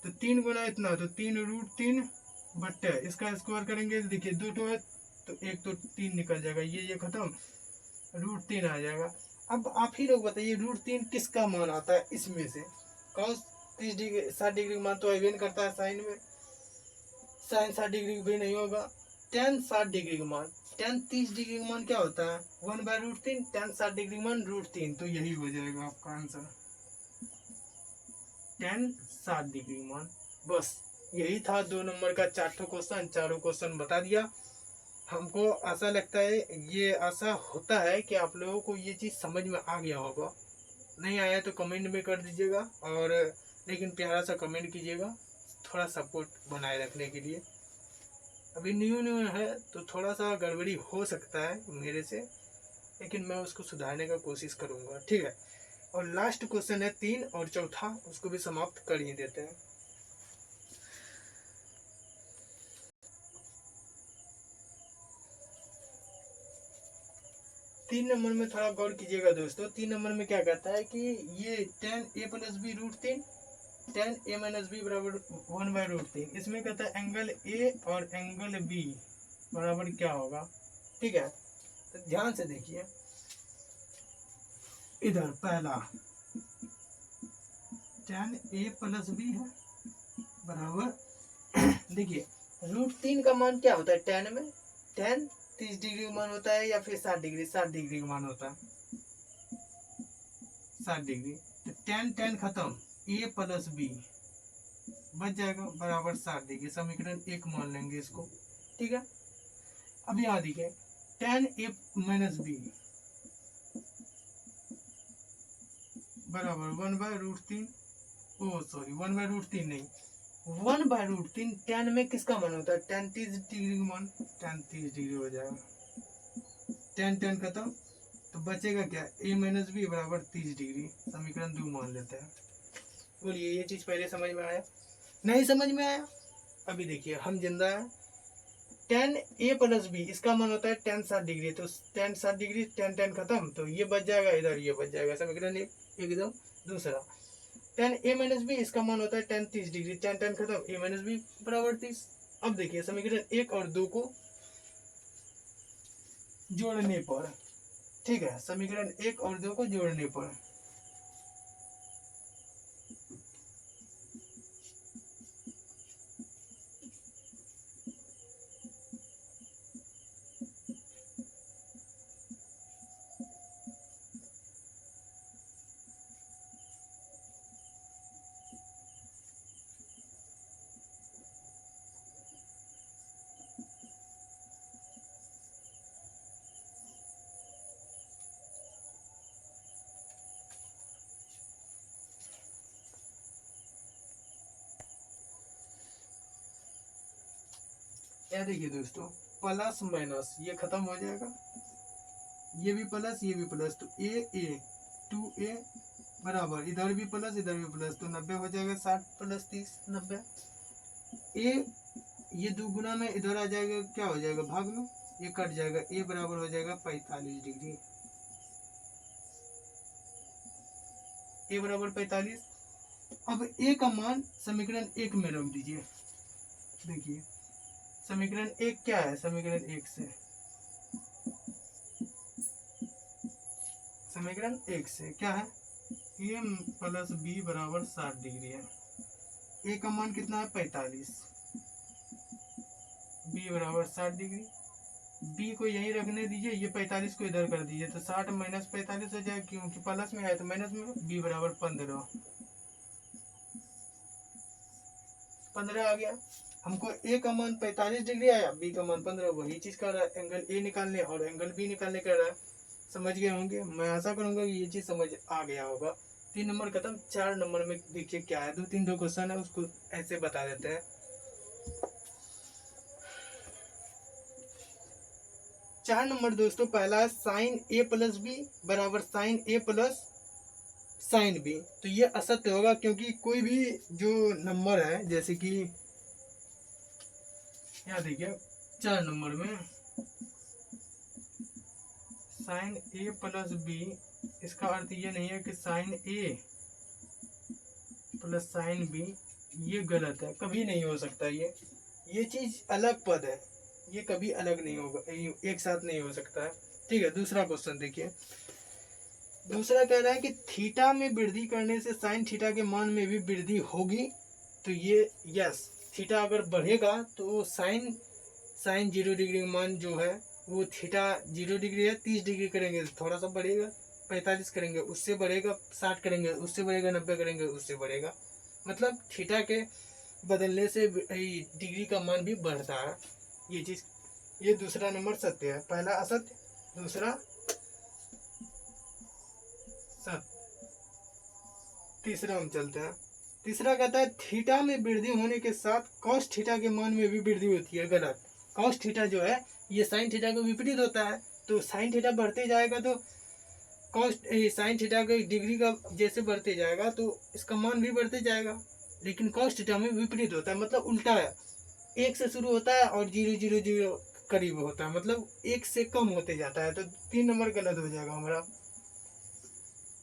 तो 3 गुना इतना, तो 3√3 बट्टे इसका स्क्वायर करेंगे, देखिए 2 तो है तो 1 तो 3 निकल जाएगा, ये खत्म, √3 आ जाएगा। अब आप ही लोग बताइए √3 किसका मान आता है इसमें से, कॉस 30 डिग्री 60 डिग्री मान तो अवेन करता है साइन में, साइन 60 डिग्री भी नहीं होगा, tan 60 डिग्री का मान, tan 30 डिग्री का मान क्या होता है 1/√3, tan 60 डिग्री का मान √3, तो यही हो जाएगा आपका आंसर tan 60 डिग्री का मान। बस यही था 2 नंबर का 4 क्वेश्चन, चारों क्वेश्चन बता दिया। हमको ऐसा लगता है, ये ऐसा होता है कि आप लोगों को ये चीज़ समझ में आ गया होगा। नहीं आया तो कमेंट में कर दीजिएगा, और लेकिन प्यारा सा कमेंट कीजिएगा थोड़ा सपोर्ट बनाए रखने के लिए। अभी न्यू न्यू है तो थोड़ा सा गड़बड़ी हो सकता है मेरे से, लेकिन मैं उसको सुधारने का कोशिश करूँगा, ठीक है। और लास्ट क्वेश्चन है 3 और चौथा, उसको भी समाप्त कर ही देते हैं। तीन नंबर में थोड़ा गौर कीजिएगा दोस्तों। 3 नंबर में क्या कहता है कि ये tan a + b √3, tan a - b बराबर 1/√3। इसमें कहता है एंगल ए और एंगल बी बराबर क्या होगा, ठीक है। तो ध्यान से देखिए, इधर पहला tan a + b है बराबर देखिए √3 का मान क्या होता है tan में, tan 30 डिग्री का मान होता है या फिर 60 डिग्री का मान होता है 60 डिग्री। तो tan खत्म, a + b बच जाएगा बराबर 60 डिग्री। समीकरण 1 मान लेंगे इसको, ठीक है। अब यहाँ देखिए tan a - b बराबर 1/√3, ओ सॉरी 1/√3 नहीं, 1/√3 tan में किसका मान होता है tan 30 डिग्री का मान, tan 30 डिग्री हो जाएगा। tan खत्म, तो बचेगा क्या a - b बराबर 30 डिग्री। समीकरण 2 मान लेते हैं। बोलिए ये चीज पहले समझ में आया, नहीं समझ में आया? अभी देखिए हम जिंदा है। tan a + b इसका मान होता है tan 60 डिग्री, तो tan 60 डिग्री tan खत्म, तो ये बच जाएगा, इधर ये बच जाएगा। समीकरण एकदम। दूसरा tan a - b इसका मान होता है tan 30 डिग्री, tan खत्म, a - b बराबर 30। अब देखिए समीकरण 1 और 2 को जोड़ने पर, ठीक है, समीकरण 1 और 2 को जोड़ने पर क्या देखिए दोस्तों, प्लस माइनस ये खत्म हो जाएगा, ये भी प्लस ये भी प्लस, तो a 2a बराबर इधर भी प्लस इधर भी प्लस, तो 90 हो जाएगा। 60 + 30 90। a ये 2 गुना में इधर आ जाएगा, क्या हो जाएगा भाग में, ये कट जाएगा, a बराबर हो जाएगा 45 डिग्री। a बराबर 45। अब a का मान समीकरण 1 में रख दीजिए। देखिए समीकरण 1 क्या है, समीकरण 1 से क्या है, a + b बराबर 60 डिग्री है। a का मान कितना है 45, b बराबर 60 डिग्री। b को यही रखने दीजिए, ये 45 को इधर कर दीजिए, तो 60 - 45 हो जाएगा, क्योंकि प्लस में है तो माइनस में। b बराबर 15 आ गया। हमको a का मान 45 डिग्री आया, b का मान 15, वही चीज कर रहा है, एंगल a निकालने और एंगल b निकालने कर रहा है। समझ गए होंगे, मैं आशा करूंगा कि ये चीज समझ आ गया होगा। 3 नंबर खत्म। 4 नंबर में देखिए क्या है, दो क्वेश्चन है, उसको ऐसे बता देते हैं। 4 नंबर दोस्तों, पहला है sin a + b बराबर sin a + sin b। तो ये असत्य होगा, क्योंकि कोई भी जो नंबर है, जैसे कि यहाँ देखिए 4 नंबर में sin a + b, इसका अर्थ ये नहीं है कि sin a + sin b, ये गलत है, कभी नहीं हो सकता। ये चीज अलग पद है, ये कभी अलग नहीं होगा, एक साथ नहीं हो सकता है, ठीक है। दूसरा क्वेश्चन देखिए, दूसरा कह रहा है कि थीटा में वृद्धि करने से साइन थीटा के मान में भी वृद्धि होगी। तो ये यस, थीटा अगर बढ़ेगा तो साइन 0 डिग्री का मान जो है वो थीटा 0 डिग्री है, 30 डिग्री करेंगे तो थोड़ा सा बढ़ेगा, 45 करेंगे उससे बढ़ेगा, 60 करेंगे उससे बढ़ेगा, 90 करेंगे उससे बढ़ेगा। मतलब थीटा के बदलने से डिग्री का मान भी बढ़ता है। ये चीज, ये दूसरा नंबर सत्य है, पहला असत्य, दूसरा सत्य। तीसरा हम चलते हैं। तीसरा कहता है थीटा में वृद्धि होने के साथ कॉस थीटा के मान में भी वृद्धि होती है। गलत। कॉस थीटा जो है ये साइन थीटा को विपरीत होता है, तो साइन थीटा बढ़ते जाएगा तो कॉस साइन थीटा का डिग्री का जैसे बढ़ते जाएगा तो इसका मान भी बढ़ते जाएगा। लेकिन कॉस थीटा में विपरीत होता है, मतलब उल्टा है, 1 से शुरू होता है और 0,0,0 करीब होता है, मतलब 1 से कम होते जाता है। तो 3 नंबर गलत हो जाएगा हमारा।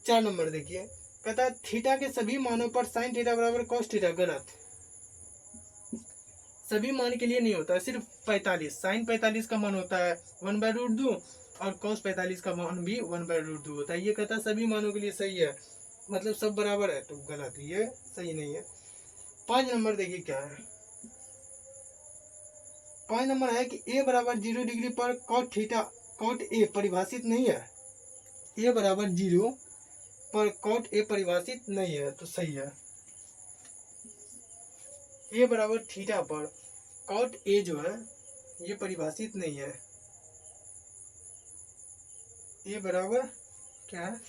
4 नंबर देखिए, कहता है थीटा के सभी मानों पर साइन थीटा बराबर कॉस थीटा। गलत। सभी मान के लिए नहीं होता है, सिर्फ 45 साइन 45 का मान होता है 1/√2 और कॉस 45 का मान भी 1/√2 होता है। ये कहता है सभी मानों के लिए सही है, मतलब सब बराबर है, तो गलत, ये सही नहीं है। 5 नंबर देखिए क्या है। 5 नंबर है कि ए बराबर 0 डिग्री पर कॉट थीटा कॉट ए परिभाषित नहीं है। ए बराबर 0 पर कॉट ए परिभाषित नहीं है, तो सही है। ए बराबर थीटा पर कॉट ए जो है ये परिभाषित नहीं है। ए बराबर क्या है,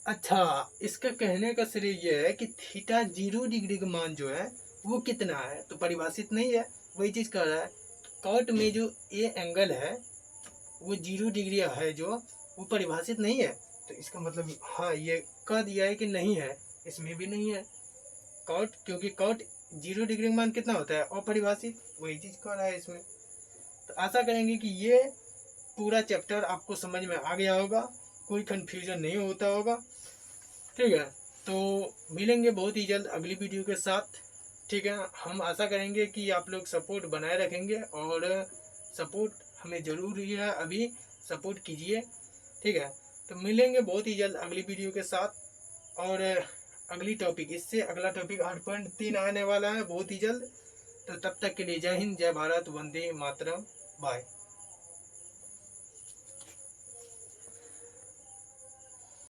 अच्छा, इसका कहने का श्रेय ये है कि थीटा 0 डिग्री का मान जो है वो कितना है, तो परिभाषित नहीं है, वही चीज कर रहा है। कॉट में जो ए एंगल है वो 0 डिग्री है, जो वो परिभाषित नहीं है, तो इसका मतलब हाँ ये कह दिया है कि नहीं है, इसमें भी नहीं है कॉट, क्योंकि कॉट 0 डिग्री का मान कितना होता है, अपरिभाषित, वही चीज कह रहा है इसमें। तो आशा करेंगे कि ये पूरा चैप्टर आपको समझ में आ गया होगा, कोई कंफ्यूजन नहीं होता होगा। ठीक है, तो मिलेंगे बहुत ही जल्द अगली वीडियो के साथ। ठीक है, हम आशा करेंगे कि आप लोग सपोर्ट बनाए रखेंगे और सपोर्ट हमें ज़रूरी है, अभी सपोर्ट कीजिए। ठीक है, तो मिलेंगे बहुत ही जल्द अगली वीडियो के साथ। और अगली टॉपिक, इससे अगला टॉपिक 8.3 आने वाला है बहुत ही जल्द। तो तब तक के लिए जय हिंद, जय भारत, वंदे मातरम, बाय।